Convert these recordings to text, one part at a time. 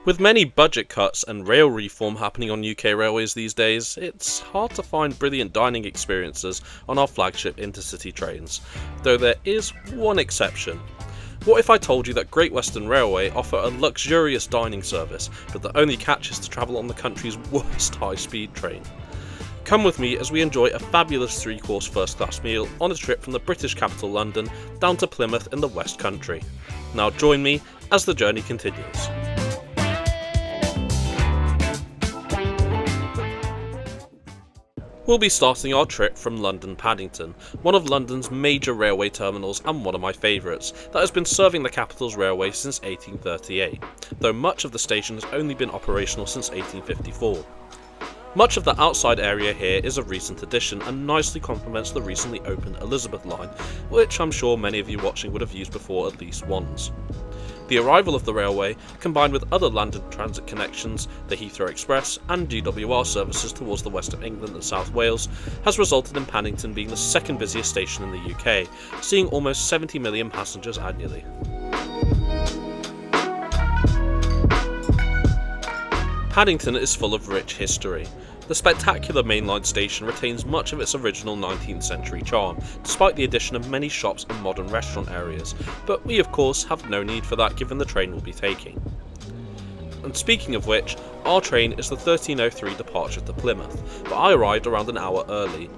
With many budget cuts and rail reform happening on UK railways these days, it's hard to find brilliant dining experiences on our flagship Intercity trains, though there is one exception. What if I told you that Great Western Railway offer a luxurious dining service, but the only catch is to travel on the country's worst high-speed train? Come with me as we enjoy a fabulous 3-course first-class meal on a trip from the British capital London down to Plymouth in the West Country. Now join me as the journey continues. We'll be starting our trip from London Paddington, one of London's major railway terminals and one of my favourites, that has been serving the capital's railway since 1838, though much of the station has only been operational since 1854. Much of the outside area here is a recent addition and nicely complements the recently opened Elizabeth line, which I'm sure many of you watching would have used before at least once. The arrival of the railway, combined with other London Transit connections, the Heathrow Express and GWR services towards the west of England and South Wales, has resulted in Paddington being the second busiest station in the UK, seeing almost 70 million passengers annually. Paddington is full of rich history. The spectacular mainline station retains much of its original 19th century charm, despite the addition of many shops and modern restaurant areas, but we of course have no need for that given the train we'll be taking. And speaking of which, our train is the 13:03 departure to Plymouth, but I arrived around an hour early.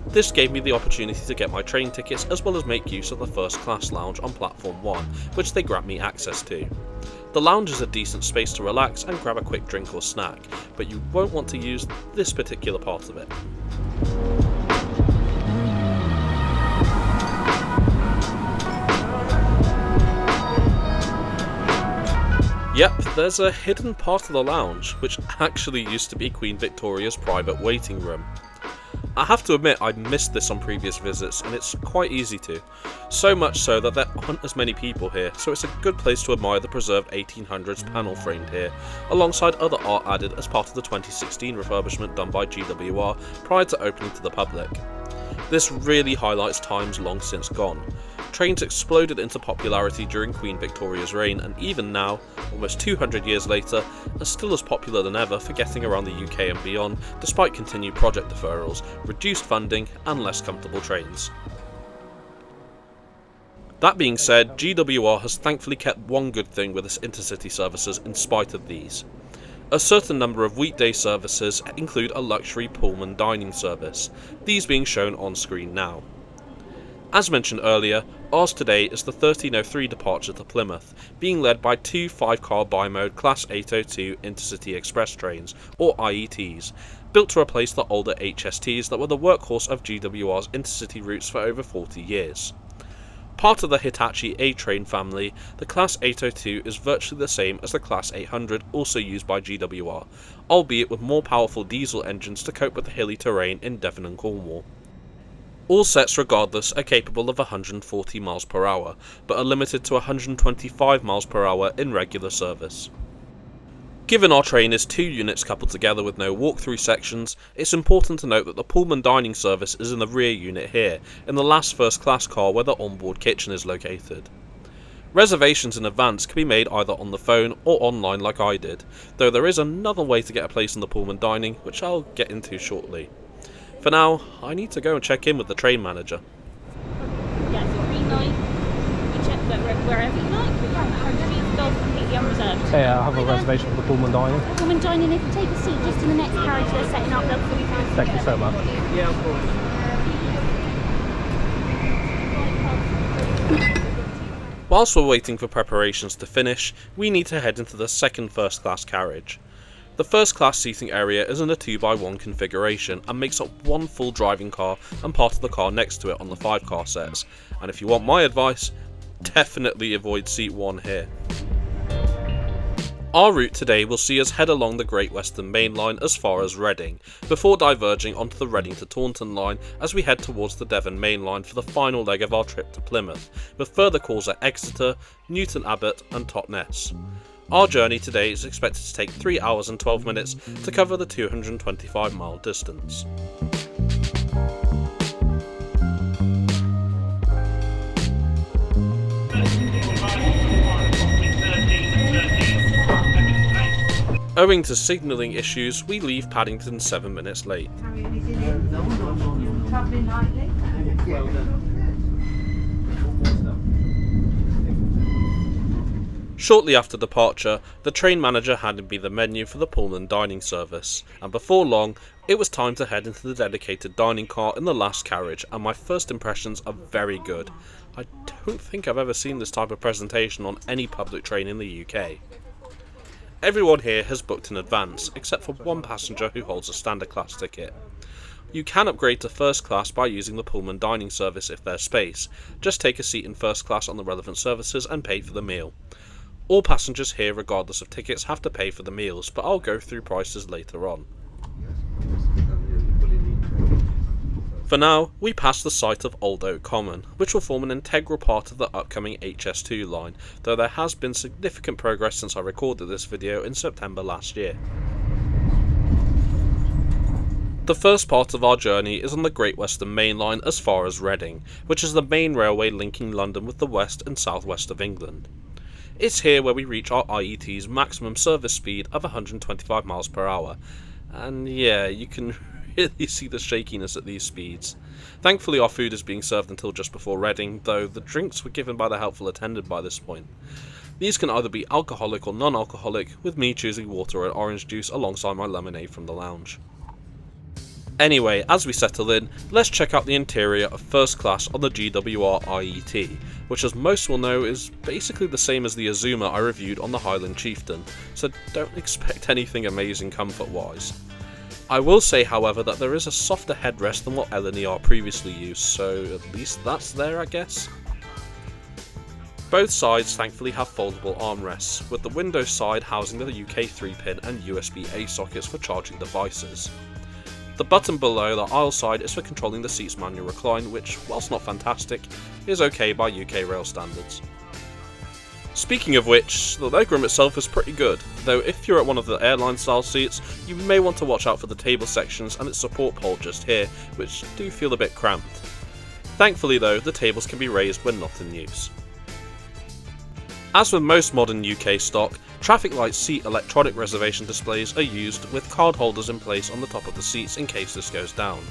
This gave me the opportunity to get my train tickets as well as make use of the first class lounge on platform 1, which they grant me access to. The lounge is a decent space to relax and grab a quick drink or snack, but you won't want to use this particular part of it. Yep, there's a hidden part of the lounge, which actually used to be Queen Victoria's private waiting room. I have to admit I missed this on previous visits and it's quite easy to, so much so that there aren't as many people here, so it's a good place to admire the preserved 1800s panel framed here, alongside other art added as part of the 2016 refurbishment done by GWR prior to opening to the public. This really highlights times long since gone. Trains exploded into popularity during Queen Victoria's reign and even now, almost 200 years later, are still as popular than ever for getting around the UK and beyond, despite continued project deferrals, reduced funding and less comfortable trains. That being said, GWR has thankfully kept one good thing with its intercity services in spite of these. A certain number of weekday services include a luxury Pullman dining service, these being shown on screen now. As mentioned earlier, ours today is the 13:03 departure to Plymouth, being led by two 5-car bi-mode Class 802 Intercity Express trains, or IETs, built to replace the older HSTs that were the workhorse of GWR's intercity routes for over 40 years. Part of the Hitachi A-train family, the Class 802 is virtually the same as the Class 800 also used by GWR, albeit with more powerful diesel engines to cope with the hilly terrain in Devon and Cornwall. All sets regardless are capable of 140 miles per hour, but are limited to 125 miles per hour in regular service. Given our train is 2 units coupled together with no walk-through sections, it's important to note that the Pullman dining service is in the rear unit here, in the last first-class car where the onboard kitchen is located. Reservations in advance can be made either on the phone or online like I did, though there is another way to get a place in the Pullman dining, which I'll get into shortly. For now, I need to go and check in with the train manager. Yeah, so green light, you check wherever you like. Golf completely unreserved. Yeah, I have a reservation for the Pullman dining. Pullman dining, if you take a seat just in the next carriage they're setting up, they'll call you through. Thank you so much. Yeah, of course. Whilst we're waiting for preparations to finish, we need to head into the second first-class carriage. The first-class seating area is in a 2x1 configuration and makes up one full driving car and part of the car next to it on the 5-car sets, and if you want my advice, definitely avoid seat 1 here. Our route today will see us head along the Great Western Main Line as far as Reading, before diverging onto the Reading to Taunton line as we head towards the Devon Main Line for the final leg of our trip to Plymouth, with further calls at Exeter, Newton Abbot and Totnes. Our journey today is expected to take 3 hours and 12 minutes to cover the 225-mile distance. Owing to signalling issues, we leave Paddington 7 minutes late. Shortly after departure, the train manager handed me the menu for the Pullman dining service, and before long, it was time to head into the dedicated dining car in the last carriage, and my first impressions are very good. I don't think I've ever seen this type of presentation on any public train in the UK. Everyone here has booked in advance, except for one passenger who holds a standard class ticket. You can upgrade to first class by using the Pullman dining service if there's space. Just take a seat in first class on the relevant services and pay for the meal. All passengers here, regardless of tickets, have to pay for the meals, but I'll go through prices later on. For now, we pass the site of Old Oak Common, which will form an integral part of the upcoming HS2 line, though there has been significant progress since I recorded this video in September last year. The first part of our journey is on the Great Western Main Line as far as Reading, which is the main railway linking London with the west and southwest of England. It's here where we reach our IET's maximum service speed of 125 miles per hour, and yeah, you can really see the shakiness at these speeds. Thankfully our food is being served until just before Reading, though the drinks were given by the helpful attendant by this point. These can either be alcoholic or non-alcoholic, with me choosing water and orange juice alongside my lemonade from the lounge. Anyway, as we settle in, let's check out the interior of first class on the GWR IET, which as most will know is basically the same as the Azuma I reviewed on the Highland Chieftain, so don't expect anything amazing comfort wise. I will say however that there is a softer headrest than what LNER previously used, so at least that's there I guess. Both sides thankfully have foldable armrests, with the Windows side housing the UK 3-pin and USB-A sockets for charging devices. The button below the aisle side is for controlling the seat's manual recline, which, whilst not fantastic, is okay by UK rail standards. Speaking of which, the legroom itself is pretty good, though if you're at one of the airline style seats, you may want to watch out for the table sections and its support pole just here, which do feel a bit cramped. Thankfully though, the tables can be raised when not in use. As with most modern UK stock, traffic light seat electronic reservation displays are used with card holders in place on the top of the seats in case this goes down.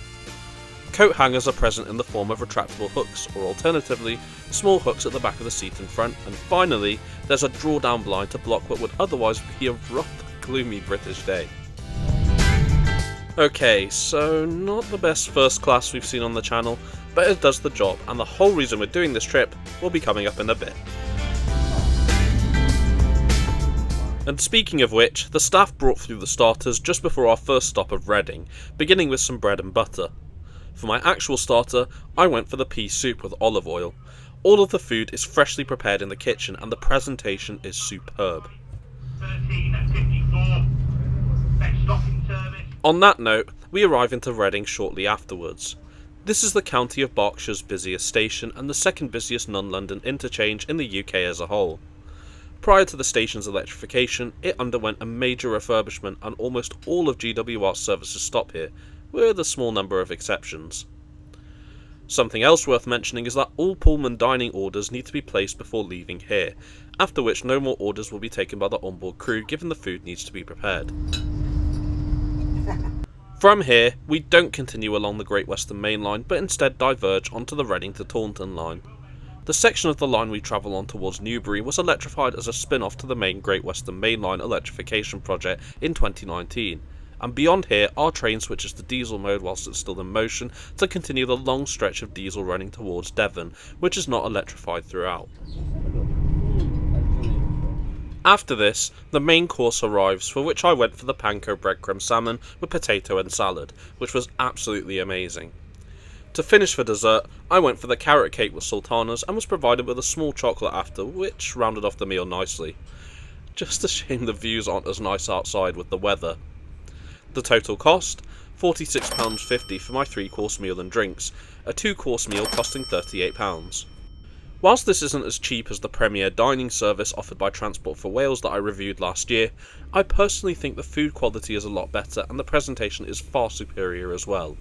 Coat hangers are present in the form of retractable hooks, or alternatively, small hooks at the back of the seat in front, and finally, there's a draw-down blind to block what would otherwise be a rather gloomy British day. Okay, so not the best first class we've seen on the channel, but it does the job, and the whole reason we're doing this trip will be coming up in a bit. And speaking of which, the staff brought through the starters just before our first stop of Reading, beginning with some bread and butter. For my actual starter, I went for the pea soup with olive oil. All of the food is freshly prepared in the kitchen and the presentation is superb. 13:54. Next stopping service. On that note, we arrive into Reading shortly afterwards. This is the County of Berkshire's busiest station and the second busiest non-London interchange in the UK as a whole. Prior to the station's electrification, it underwent a major refurbishment and almost all of GWR's services stop here, with a small number of exceptions. Something else worth mentioning is that all Pullman dining orders need to be placed before leaving here, after which no more orders will be taken by the onboard crew given the food needs to be prepared. From here, we don't continue along the Great Western Main Line, but instead diverge onto the Reading to Taunton line. The section of the line we travel on towards Newbury was electrified as a spin-off to the main Great Western Main Line electrification project in 2019, and beyond here our train switches to diesel mode whilst it's still in motion to continue the long stretch of diesel running towards Devon, which is not electrified throughout. After this, the main course arrives, for which I went for the panko breadcrumb salmon with potato and salad, which was absolutely amazing. To finish for dessert, I went for the carrot cake with sultanas and was provided with a small chocolate after, which rounded off the meal nicely. Just a shame the views aren't as nice outside with the weather. The total cost? £46.50 for my 3-course meal and drinks, a 2-course meal costing £38. Whilst this isn't as cheap as the premier dining service offered by Transport for Wales that I reviewed last year, I personally think the food quality is a lot better and the presentation is far superior as well.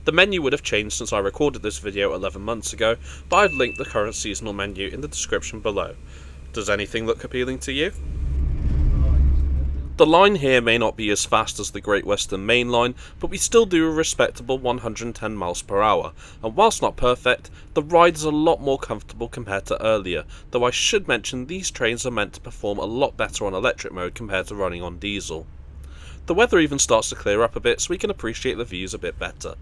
The menu would have changed since I recorded this video 11 months ago, but I've linked the current seasonal menu in the description below. Does anything look appealing to you? The line here may not be as fast as the Great Western Main Line, but we still do a respectable 110 miles per hour, and whilst not perfect, the ride is a lot more comfortable compared to earlier, though I should mention these trains are meant to perform a lot better on electric mode compared to running on diesel. The weather even starts to clear up a bit so we can appreciate the views a bit better.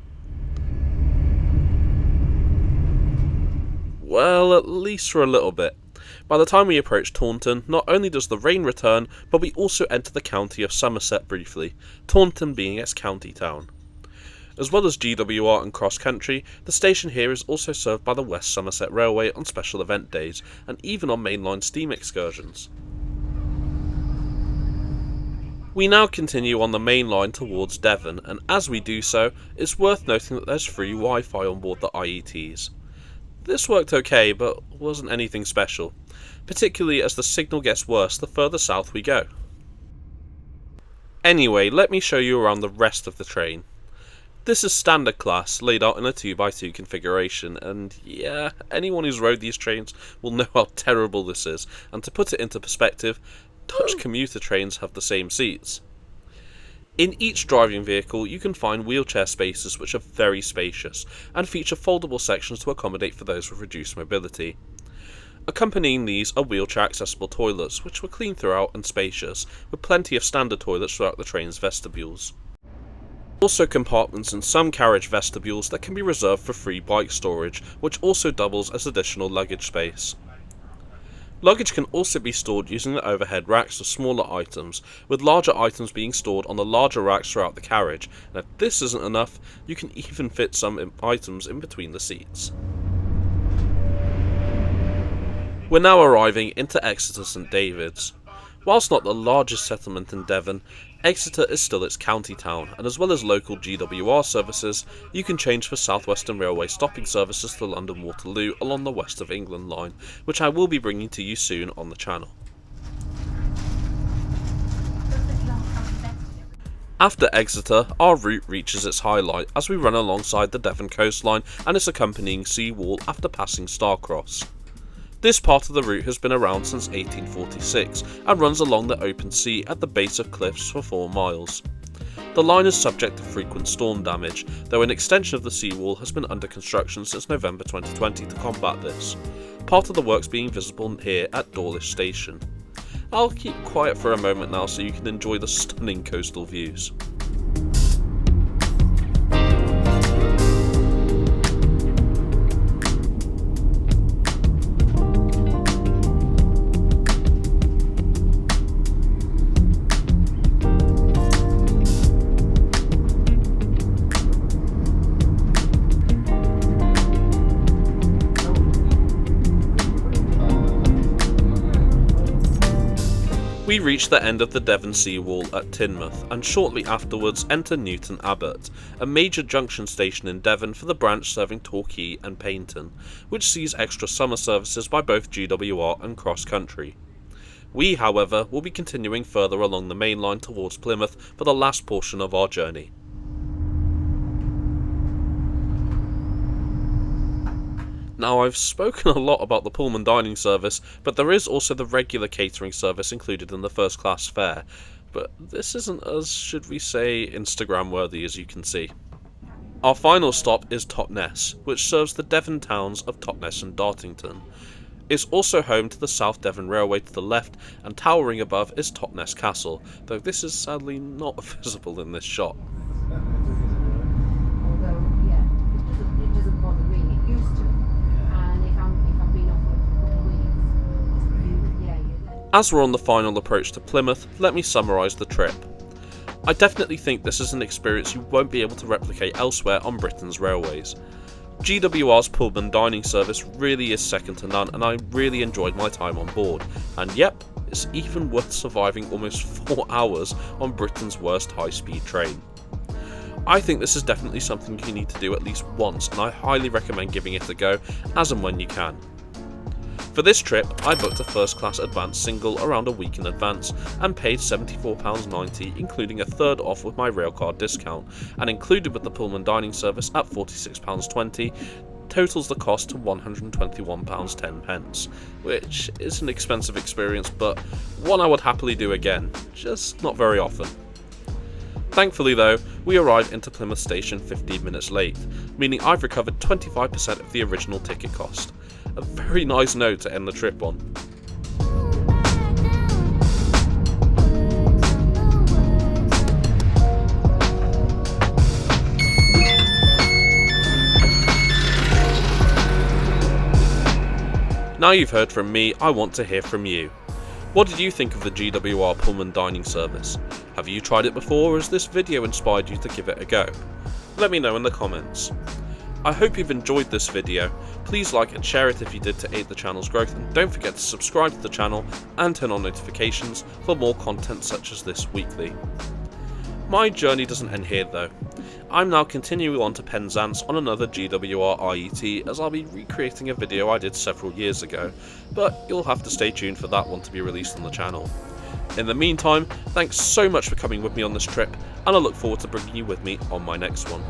Well, at least for a little bit. By the time we approach Taunton, not only does the rain return, but we also enter the county of Somerset briefly, Taunton being its county town. As well as GWR and cross country, the station here is also served by the West Somerset Railway on special event days, and even on mainline steam excursions. We now continue on the main line towards Devon, and as we do so, it's worth noting that there's free Wi-Fi on board the IETs. This worked okay, but wasn't anything special, particularly as the signal gets worse the further south we go. Anyway, let me show you around the rest of the train. This is standard class, laid out in a 2x2 configuration, and yeah, anyone who's rode these trains will know how terrible this is, and to put it into perspective, Dutch commuter trains have the same seats. In each driving vehicle you can find wheelchair spaces which are very spacious, and feature foldable sections to accommodate for those with reduced mobility. Accompanying these are wheelchair accessible toilets, which were clean throughout and spacious, with plenty of standard toilets throughout the train's vestibules. Also compartments in some carriage vestibules that can be reserved for free bike storage, which also doubles as additional luggage space. Luggage can also be stored using the overhead racks for smaller items, with larger items being stored on the larger racks throughout the carriage, and if this isn't enough, you can even fit some items in between the seats. We're now arriving into Exeter St David's. Whilst not the largest settlement in Devon, Exeter is still its county town, and as well as local GWR services, you can change for South Western Railway stopping services to London Waterloo along the West of England line, which I will be bringing to you soon on the channel. After Exeter, our route reaches its highlight as we run alongside the Devon coastline and its accompanying seawall after passing Starcross. This part of the route has been around since 1846 and runs along the open sea at the base of cliffs for 4 miles. The line is subject to frequent storm damage, though an extension of the seawall has been under construction since November 2020 to combat this, part of the works being visible here at Dawlish Station. I'll keep quiet for a moment now so you can enjoy the stunning coastal views. We reach the end of the Devon seawall at Teignmouth and shortly afterwards enter Newton Abbot, a major junction station in Devon for the branch serving Torquay and Paddington, which sees extra summer services by both GWR and cross country. We, however, will be continuing further along the main line towards Plymouth for the last portion of our journey. Now, I've spoken a lot about the Pullman dining service, but there is also the regular catering service included in the first class fare, but this isn't as, should we say, Instagram worthy as you can see. Our final stop is Totnes, which serves the Devon towns of Totnes and Dartington. It's also home to the South Devon Railway to the left, and towering above is Totnes Castle, though this is sadly not visible in this shot. As we're on the final approach to Plymouth, let me summarise the trip. I definitely think this is an experience you won't be able to replicate elsewhere on Britain's railways. GWR's Pullman dining service really is second to none, and I really enjoyed my time on board. And yep, it's even worth surviving almost 4 hours on Britain's worst high-speed train. I think this is definitely something you need to do at least once, and I highly recommend giving it a go as and when you can. For this trip, I booked a first class advance single around a week in advance and paid £74.90, including a third off with my railcard discount, and included with the Pullman dining service at £46.20, totals the cost to £121.10, which is an expensive experience, but one I would happily do again, just not very often. Thankfully though, we arrived into Plymouth station 15 minutes late, meaning I've recovered 25% of the original ticket cost. A very nice note to end the trip on. Now you've heard from me, I want to hear from you. What did you think of the GWR Pullman dining service? Have you tried it before, or has this video inspired you to give it a go? Let me know in the comments. I hope you've enjoyed this video. Please like and share it if you did to aid the channel's growth, and don't forget to subscribe to the channel and turn on notifications for more content such as this weekly. My journey doesn't end here though. I'm now continuing on to Penzance on another GWR IET, as I'll be recreating a video I did several years ago, but you'll have to stay tuned for that one to be released on the channel. In the meantime, thanks so much for coming with me on this trip, and I look forward to bringing you with me on my next one.